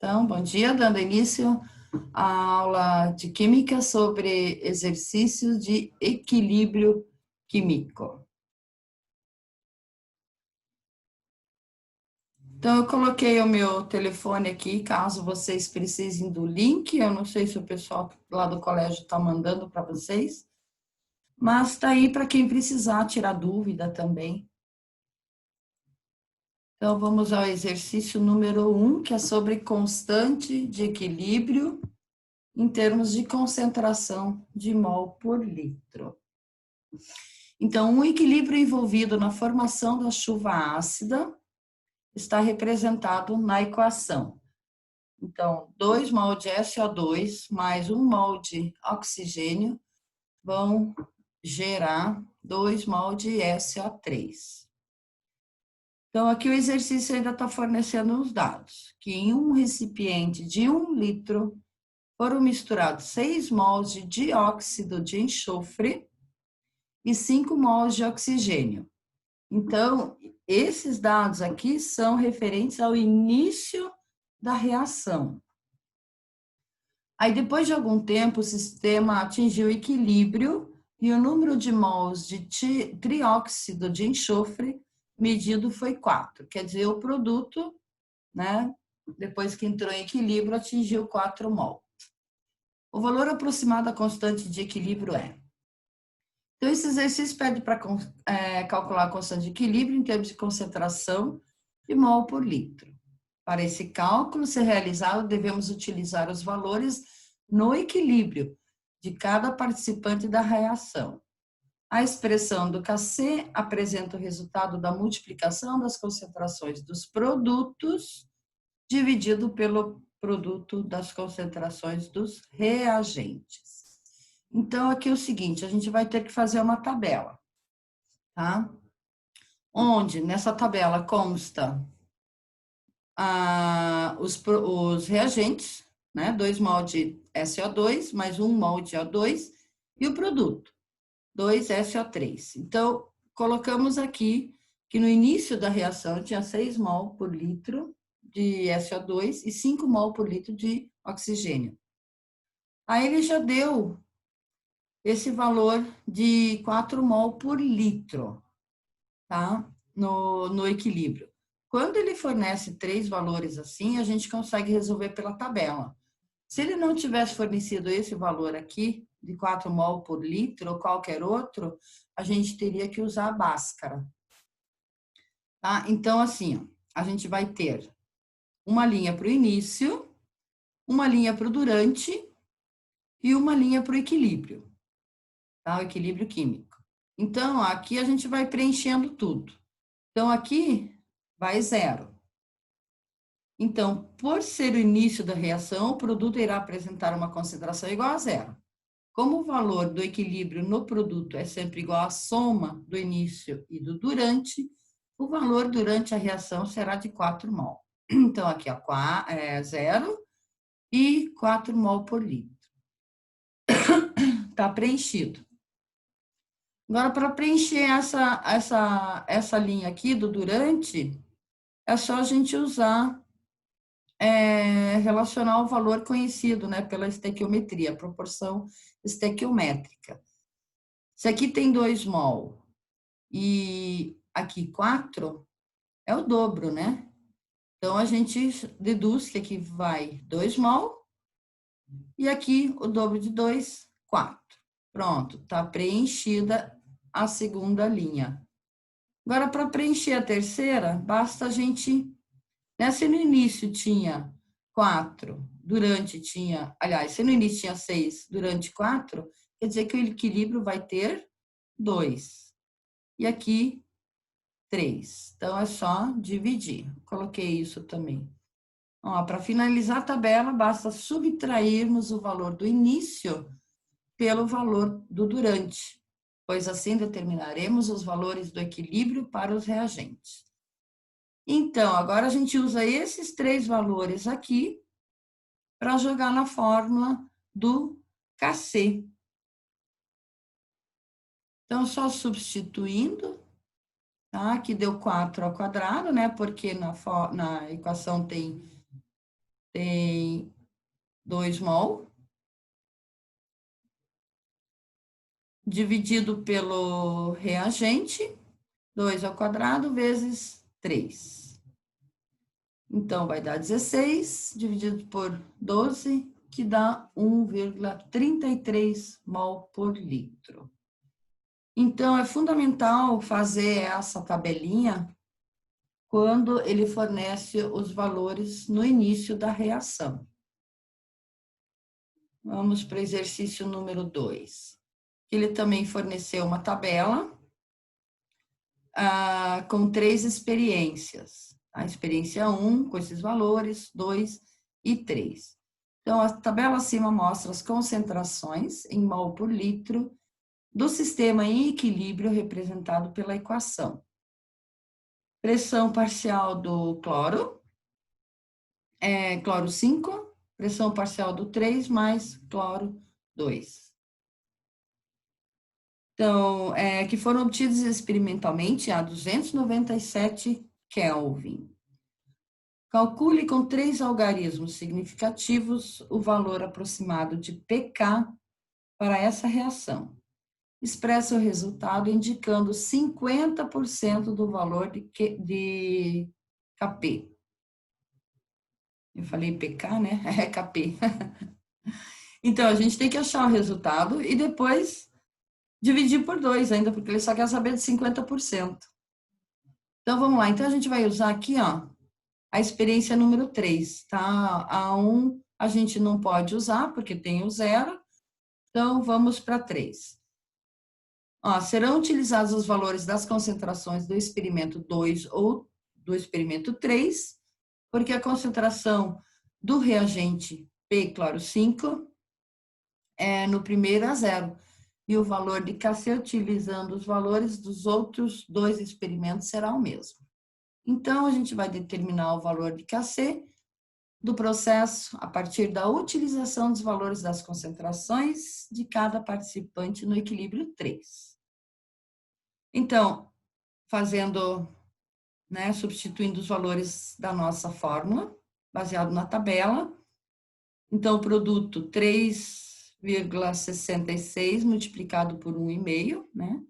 Então, bom dia, dando início à aula de Química sobre exercícios de equilíbrio químico. Então, eu coloquei o meu telefone aqui, caso vocês precisem do link. Eu não sei se o pessoal lá do colégio está mandando para vocês, mas está aí para quem precisar tirar dúvida também. Então, vamos ao exercício número 1, que é sobre constante de equilíbrio em termos de concentração de mol por litro. Então, o equilíbrio envolvido na formação da chuva ácida está representado na equação. Então, 2 mol de SO2 mais 1 mol de oxigênio vão gerar 2 mol de SO3. Então, aqui o exercício ainda está fornecendo os dados, que em um recipiente de 1 litro foram misturados 6 mols de dióxido de enxofre e 5 mols de oxigênio. Então, esses dados aqui são referentes ao início da reação. Aí, depois de algum tempo, o sistema atingiu equilíbrio e o número de mols de trióxido de enxofre medido foi 4. Quer dizer, o produto, né, depois que entrou em equilíbrio, atingiu 4 mol. O valor aproximado da constante de equilíbrio é. Então, esse exercício pede para calcular a constante de equilíbrio em termos de concentração de mol por litro. Para esse cálculo ser realizado, devemos utilizar os valores no equilíbrio de cada participante da reação. A expressão do Kc apresenta o resultado da multiplicação das concentrações dos produtos dividido pelo produto das concentrações dos reagentes. Então, aqui é o seguinte, a gente vai ter que fazer uma tabela, tá? Onde nessa tabela consta os reagentes, né? 2 mol de SO2 mais 1 mol de O2 e o produto, 2SO3. Então, colocamos aqui que no início da reação tinha 6 mol por litro de SO2 e 5 mol por litro de oxigênio. Aí ele já deu esse valor de 4 mol por litro, tá? No equilíbrio. Quando ele fornece 3 valores assim, a gente consegue resolver pela tabela. Se ele não tivesse fornecido esse valor aqui, de 4 mol por litro ou qualquer outro, a gente teria que usar a Bhaskara. Tá? Então, assim, ó, a gente vai ter uma linha para o início, uma linha para o durante e uma linha para o equilíbrio, tá? O equilíbrio químico. Então, aqui a gente vai preenchendo tudo. Então, aqui vai 0. Então, por ser o início da reação, o produto irá apresentar uma concentração igual a 0. Como o valor do equilíbrio no produto é sempre igual à soma do início e do durante, o valor durante a reação será de 4 mol. Então, aqui é 0 e 4 mol por litro. Está preenchido. Agora, para preencher essa linha aqui do durante, é só a gente usar, relacionar o valor conhecido, né, pela estequiometria, proporção estequiométrica. Se aqui tem 2 mol e aqui 4, é o dobro, né? Então, a gente deduz que aqui vai 2 mol e aqui o dobro de 2, 4. Pronto, está preenchida a segunda linha. Agora, para preencher a terceira, basta a gente... Né, se no início tinha 4, durante tinha... Aliás, se no início tinha 6, durante 4, quer dizer que o equilíbrio vai ter 2. E aqui, 3. Então, é só dividir. Coloquei isso também. Para finalizar a tabela, basta subtrairmos o valor do início pelo valor do durante, pois assim determinaremos os valores do equilíbrio para os reagentes. Então, agora a gente usa esses 3 valores aqui para jogar na fórmula do Kc. Então, só substituindo, tá? Aqui deu 4 ao quadrado, né? Porque na equação tem tem 2 mol, dividido pelo reagente, 2 ao quadrado vezes 3. Então, vai dar 16, dividido por 12, que dá 1,33 mol por litro. Então, é fundamental fazer essa tabelinha quando ele fornece os valores no início da reação. Vamos para o exercício número 2. Ele também forneceu uma tabela com 3 experiências. A experiência 1, com esses valores, 2 e 3. Então, a tabela acima mostra as concentrações em mol por litro do sistema em equilíbrio representado pela equação. Pressão parcial do cloro, cloro 5, pressão parcial do 3 mais cloro 2. Então, que foram obtidos experimentalmente a 297 Kelvin. Calcule com 3 algarismos significativos o valor aproximado de pK para essa reação. Expressa o resultado indicando 50% do valor de Kp. Eu falei pK, né? É Kp. Então, a gente tem que achar o resultado e depois dividir por 2 ainda, porque ele só quer saber de 50%. Então, vamos lá. Então, a gente vai usar aqui, ó, a experiência número 3, tá? A 1 a gente não pode usar, porque tem o 0. Então, vamos para 3. Ó, serão utilizados os valores das concentrações do experimento 2 ou do experimento 3, porque a concentração do reagente P cloro 5 no primeiro é 0. E o valor de Kc, utilizando os valores dos outros 2 experimentos, será o mesmo. Então, a gente vai determinar o valor de Kc do processo a partir da utilização dos valores das concentrações de cada participante no equilíbrio 3. Então, fazendo, né, substituindo os valores da nossa fórmula, baseado na tabela. Então, o produto 3,66 multiplicado por 1,5, né?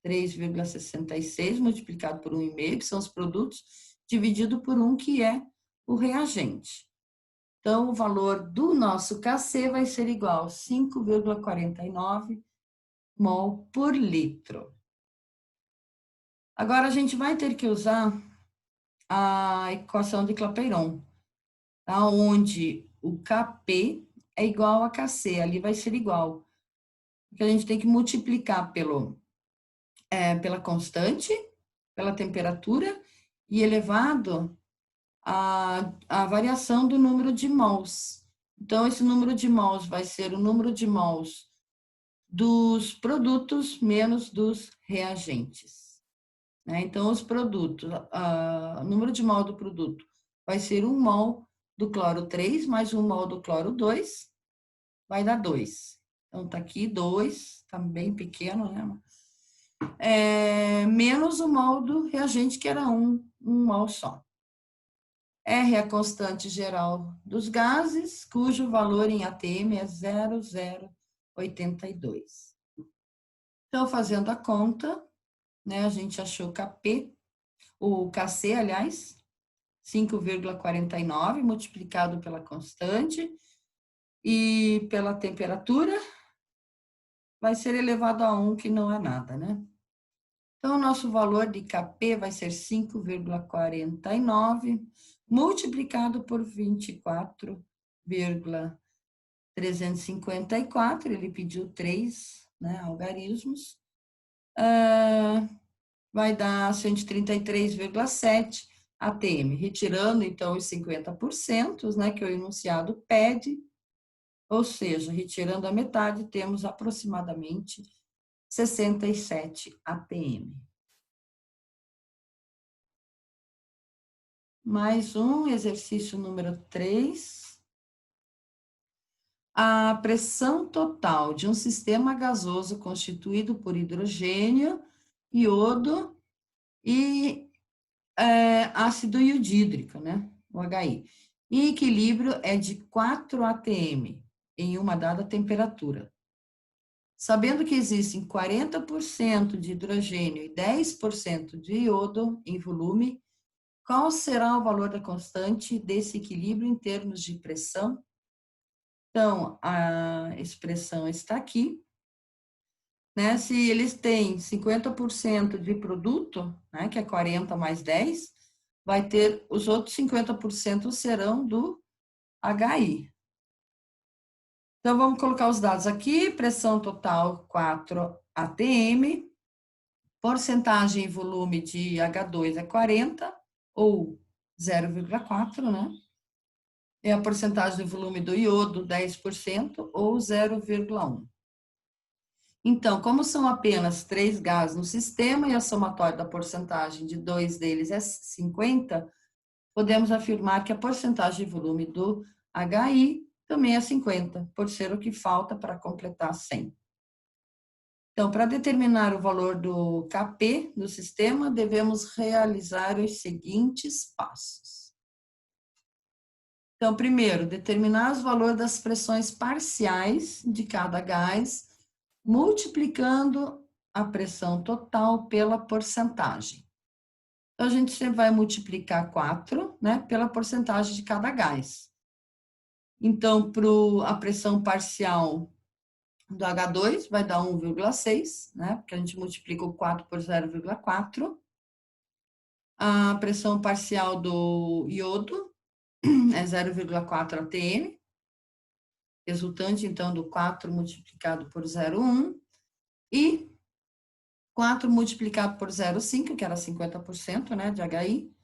3,66 multiplicado por 1,5, que são os produtos, dividido por 1, que é o reagente. Então, o valor do nosso Kc vai ser igual a 5,49 mol por litro. Agora, a gente vai ter que usar a equação de Clapeyron, tá? Onde o Kp é igual a Kc, ali vai ser igual. Porque a gente tem que multiplicar pela constante, pela temperatura, e elevado a variação do número de mols. Então, esse número de mols vai ser o número de mols dos produtos menos dos reagentes. Né? Então, os produtos, o número de mol do produto vai ser 1 mol do cloro 3 mais 1 mol do cloro 2, vai dar 2. Então, tá aqui 2, tá bem pequeno, né? Menos o mol do reagente, que era 1 mol só. R é a constante geral dos gases, cujo valor em ATM é 0,082. Então, fazendo a conta, né, a gente achou o Kc, aliás, 5,49 multiplicado pela constante e pela temperatura, vai ser elevado a 1, que não é nada, né? Então, o nosso valor de Kp vai ser 5,49 multiplicado por 24,354, ele pediu 3, né, algarismos, vai dar 133,7 ATM, retirando, então, os 50%, né, que o enunciado pede, ou seja, retirando a metade, temos aproximadamente 67 ATM. Mais um, exercício número 3. A pressão total de um sistema gasoso constituído por hidrogênio, iodo e ácido iodídrico, né? O HI. E equilíbrio é de 4 atm em uma dada temperatura. Sabendo que existem 40% de hidrogênio e 10% de iodo em volume, qual será o valor da constante desse equilíbrio em termos de pressão? Então, a expressão está aqui, né? Se eles têm 50% de produto, né, que é 40 mais 10, vai ter os outros 50% serão do HI. Então, vamos colocar os dados aqui, pressão total 4 atm, porcentagem e volume de H2 é 40, ou 0,4, né? E a porcentagem do volume do iodo, 10%, ou 0,1. Então, como são apenas 3 gases no sistema e a somatória da porcentagem de 2 deles é 50, podemos afirmar que a porcentagem de volume do HI também é 50, por ser o que falta para completar 100. Então, para determinar o valor do Kp do sistema, devemos realizar os seguintes passos. Então, primeiro, determinar os valores das pressões parciais de cada gás, multiplicando a pressão total pela porcentagem. Então, a gente sempre vai multiplicar 4, né, pela porcentagem de cada gás. Então, para a pressão parcial do H2 vai dar 1,6, né, porque a gente multiplica o 4 por 0,4. A pressão parcial do iodo é 0,4 atm, resultante, então, do 4 multiplicado por 0,1, e 4 multiplicado por 0,5, que era 50%, né, de HI,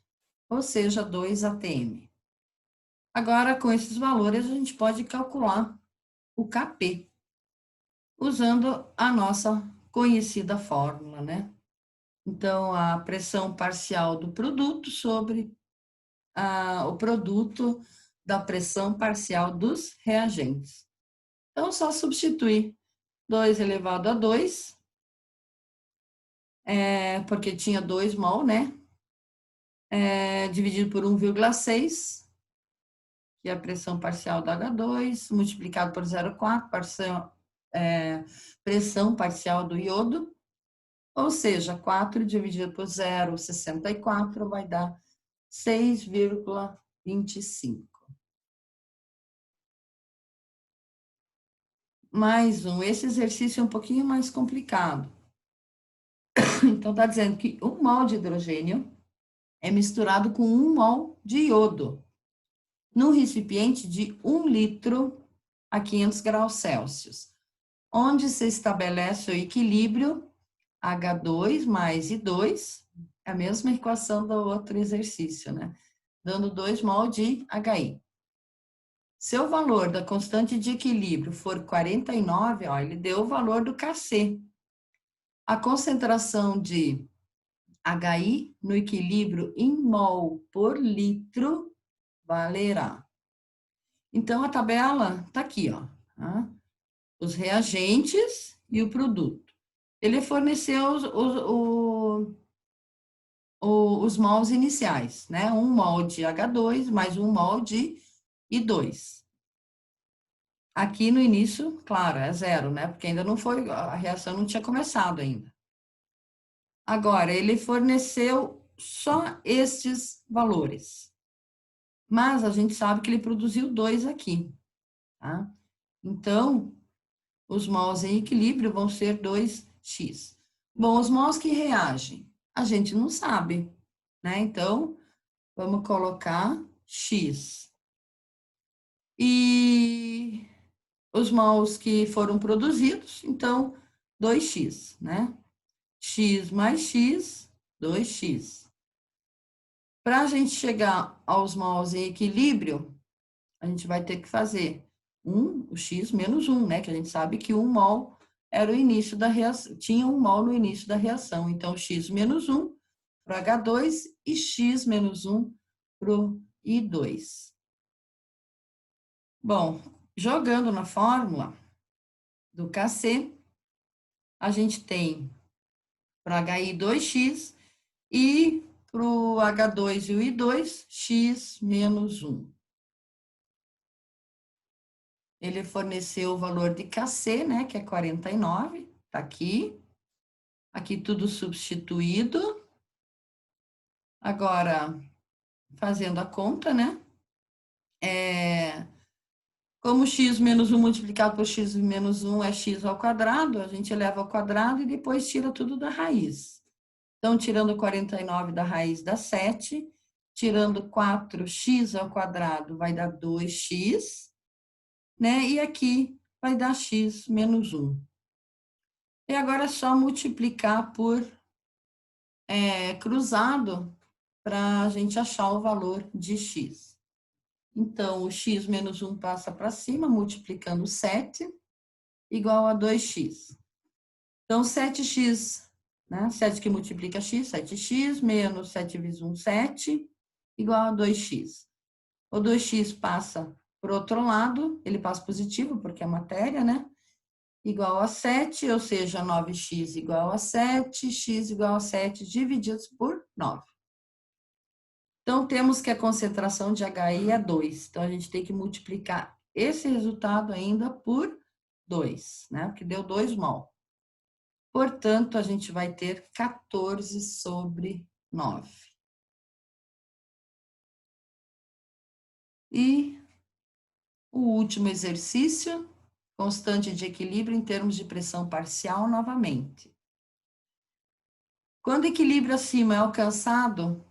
ou seja, 2 atm. Agora, com esses valores, a gente pode calcular o Kp, usando a nossa conhecida fórmula, né? Então, a pressão parcial do produto sobre o produto da pressão parcial dos reagentes. Então, só substituir 2 elevado a 2, porque tinha 2 mol, né? Dividido por 1,6, que é a pressão parcial do H2, multiplicado por 0,4, pressão parcial do iodo, ou seja, 4 dividido por 0,64 vai dar 6,25. Mais um, esse exercício é um pouquinho mais complicado. Então, está dizendo que 1 mol de hidrogênio é misturado com 1 mol de iodo, num recipiente de 1 litro a 500 graus Celsius, onde se estabelece o equilíbrio H2 mais I2, a mesma equação do outro exercício, né? Dando 2 mol de HI. Se o valor da constante de equilíbrio for 49, ó, ele deu o valor do Kc. A concentração de HI no equilíbrio em mol por litro valerá. Então, a tabela está aqui, ó, tá? Os reagentes e o produto. Ele forneceu os mols iniciais, né? 1 mol de H2 mais 1 mol de I2. Aqui no início, claro, é 0, né? Porque ainda não foi, a reação não tinha começado ainda. Agora, ele forneceu só estes valores. Mas a gente sabe que ele produziu 2 aqui, tá? Então, os mols em equilíbrio vão ser 2x. Bom, os mols que reagem, a gente não sabe, né? Então, vamos colocar x. E os mols que foram produzidos, então, 2x, né? X mais x, 2x. Para a gente chegar aos mols em equilíbrio, a gente vai ter que fazer o x menos 1, né? Que a gente sabe que 1 mol era o início da reação, tinha 1 mol no início da reação. Então, x menos 1 para o H2 e x menos 1 para o I2. Bom, jogando na fórmula do Kc, a gente tem para o HI 2x e para o H2 e o I2, x menos 1. ele forneceu o valor de KC, né, que é 49, tá aqui. Aqui tudo substituído. Agora, fazendo a conta, né? Como x menos 1 multiplicado por x menos 1 é x ao quadrado, a gente eleva ao quadrado e depois tira tudo da raiz. Então, tirando 49 da raiz dá 7, tirando 4x ao quadrado vai dar 2x, né? E aqui vai dar x menos 1. E agora é só multiplicar por cruzado para a gente achar o valor de x. Então, o x menos 1 passa para cima, multiplicando 7, igual a 2x. Então, 7x, né? 7 que multiplica x, 7x, menos 7 vezes 1, 7, igual a 2x. O 2x passa para o outro lado, ele passa positivo, porque é matéria, né? Igual a 7, ou seja, 9x igual a 7, x igual a 7, divididos por 9. Então, temos que a concentração de HI é 2. Então, a gente tem que multiplicar esse resultado ainda por 2, né? Que deu 2 mol. Portanto, a gente vai ter 14 sobre 9. E o último exercício, constante de equilíbrio em termos de pressão parcial novamente. Quando o equilíbrio acima é alcançado,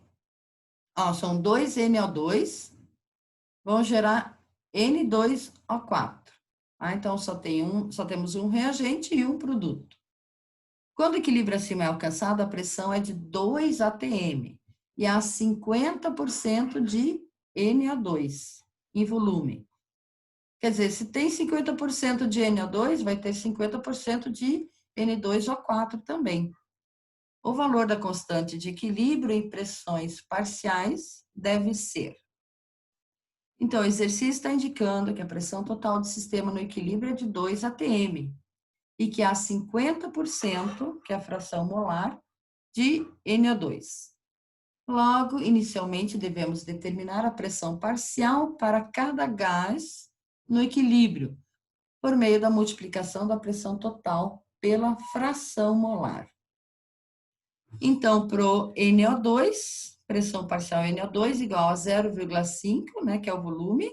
são 2 NO2, vão gerar N2O4. Então, só temos um reagente e um produto. Quando o equilíbrio acima é alcançado, a pressão é de 2 atm e há 50% de NO2 em volume. Quer dizer, se tem 50% de NO2, vai ter 50% de N2O4 também. O valor da constante de equilíbrio em pressões parciais deve ser. Então, o exercício está indicando que a pressão total do sistema no equilíbrio é de 2 atm e que há 50%, que é a fração molar, de NO2. Logo, inicialmente, devemos determinar a pressão parcial para cada gás no equilíbrio, por meio da multiplicação da pressão total pela fração molar. Então, para o NO2, pressão parcial NO2 igual a 0,5, né, que é o volume,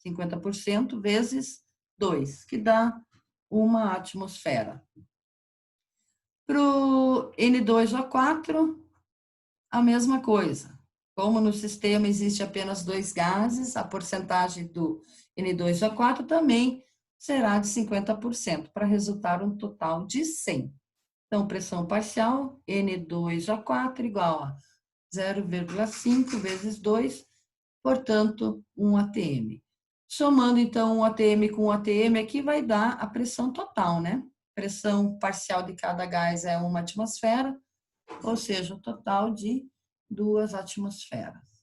50%, vezes 2, que dá uma atmosfera. Para o N2O4, a mesma coisa. Como no sistema existe apenas 2 gases, a porcentagem do N2O4 também será de 50%, para resultar um total de 100. Então, pressão parcial, N2O4 igual a 0,5 vezes 2, portanto, 1 atm. Somando, então, 1 atm com 1 atm aqui vai dar a pressão total, né? Pressão parcial de cada gás é 1 atmosfera, ou seja, o total de 2 atmosferas.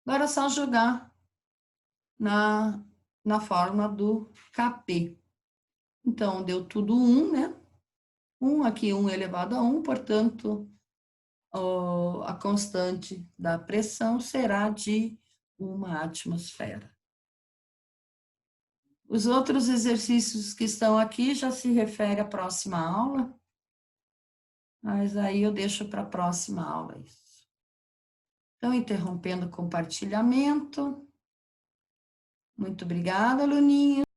Agora é só jogar na fórmula do Kp. Então, deu tudo 1, né? 1 aqui, 1 elevado a 1, portanto, a constante da pressão será de 1 atmosfera. Os outros exercícios que estão aqui já se referem à próxima aula, mas aí eu deixo para a próxima aula isso. Então, interrompendo o compartilhamento. Muito obrigada, aluninhos.